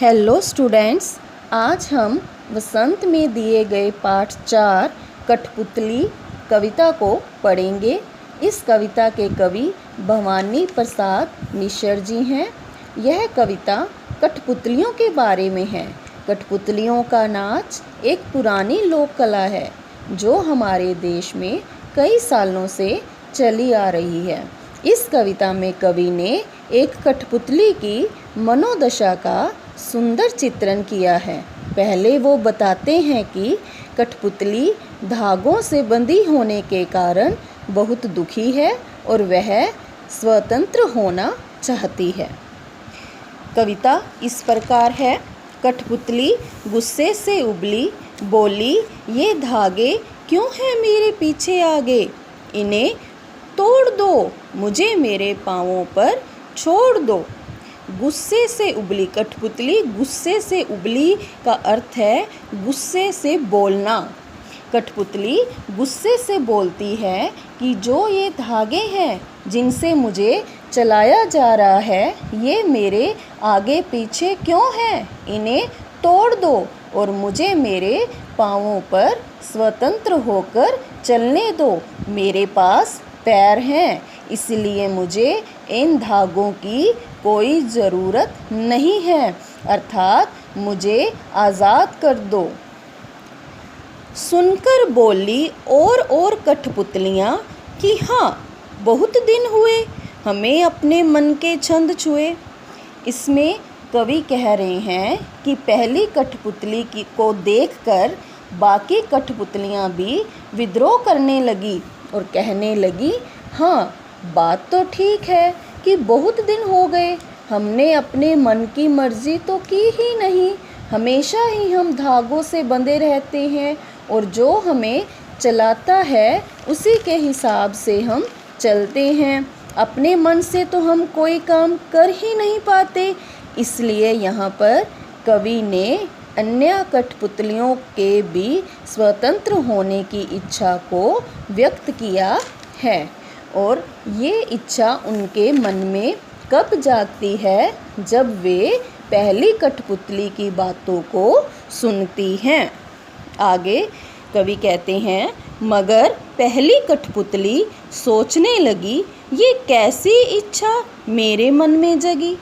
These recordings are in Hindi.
हेलो स्टूडेंट्स, आज हम वसंत में दिए गए पाठ 4 कठपुतली कविता को पढ़ेंगे। इस कविता के कवि भवानी प्रसाद मिश्र जी हैं। यह कविता कठपुतलियों के बारे में है। कठपुतलियों का नाच एक पुरानी लोक कला है जो हमारे देश में कई सालों से चली आ रही है। इस कविता में कवि ने एक कठपुतली की मनोदशा का सुंदर चित्रण किया है। पहले वो बताते हैं कि कठपुतली धागों से बंधी होने के कारण बहुत दुखी है और वह स्वतंत्र होना चाहती है। कविता इस प्रकार है। कठपुतली गुस्से से उबली, बोली, ये धागे क्यों हैं मेरे पीछे आगे? इन्हें तोड़ दो, मुझे मेरे पाँवों पर छोड़ दो। गुस्से से उबली कठपुतली, गुस्से से उबली का अर्थ है गुस्से से बोलना। कठपुतली गुस्से से बोलती है कि जो ये धागे हैं जिनसे मुझे चलाया जा रहा है, ये मेरे आगे पीछे क्यों हैं? इन्हें तोड़ दो और मुझे मेरे पाँवों पर स्वतंत्र होकर चलने दो। मेरे पास पैर हैं, इसलिए मुझे इन धागों की कोई ज़रूरत नहीं है, अर्थात मुझे आज़ाद कर दो। सुनकर बोली और कठपुतलियाँ कि हाँ, बहुत दिन हुए हमें अपने मन के छंद छुए। इसमें कवि कह रहे हैं कि पहली कठपुतली को देखकर बाकी कठपुतलियाँ भी विद्रोह करने लगी और कहने लगी, हाँ, बात तो ठीक है कि बहुत दिन हो गए, हमने अपने मन की मर्जी तो की ही नहीं। हमेशा ही हम धागों से बंधे रहते हैं और जो हमें चलाता है उसी के हिसाब से हम चलते हैं। अपने मन से तो हम कोई काम कर ही नहीं पाते। इसलिए यहाँ पर कवि ने अन्य कठपुतलियों के भी स्वतंत्र होने की इच्छा को व्यक्त किया है। और ये इच्छा उनके मन में कब जागती है? जब वे पहली कठपुतली की बातों को सुनती हैं। आगे कवि कहते हैं, मगर पहली कठपुतली सोचने लगी, ये कैसी इच्छा मेरे मन में जगी।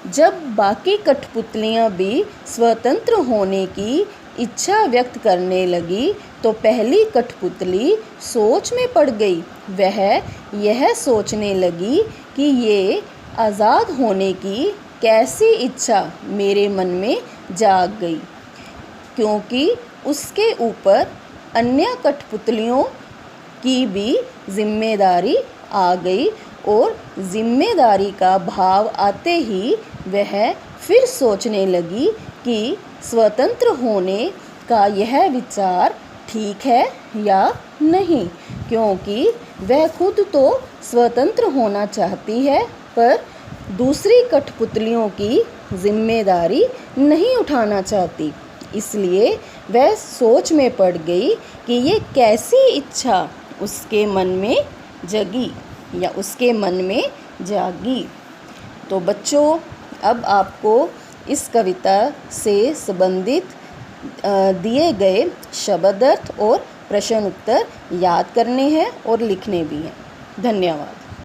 जब बाकी कठपुतलियाँ भी स्वतंत्र होने की इच्छा व्यक्त करने लगी तो पहली कठपुतली सोच में पड़ गई। वह यह सोचने लगी कि ये आज़ाद होने की कैसी इच्छा मेरे मन में जाग गई, क्योंकि उसके ऊपर अन्य कठपुतलियों की भी जिम्मेदारी आ गई और जिम्मेदारी का भाव आते ही वह फिर सोचने लगी कि स्वतंत्र होने का यह विचार ठीक है या नहीं, क्योंकि वह खुद तो स्वतंत्र होना चाहती है पर दूसरी कठपुतलियों की जिम्मेदारी नहीं उठाना चाहती। इसलिए वह सोच में पड़ गई कि ये कैसी इच्छा उसके मन में जगी या उसके मन में जागी। तो बच्चों, अब आपको इस कविता से संबंधित दिए गए शब्द अर्थ और प्रश्न उत्तर याद करने हैं और लिखने भी हैं। धन्यवाद।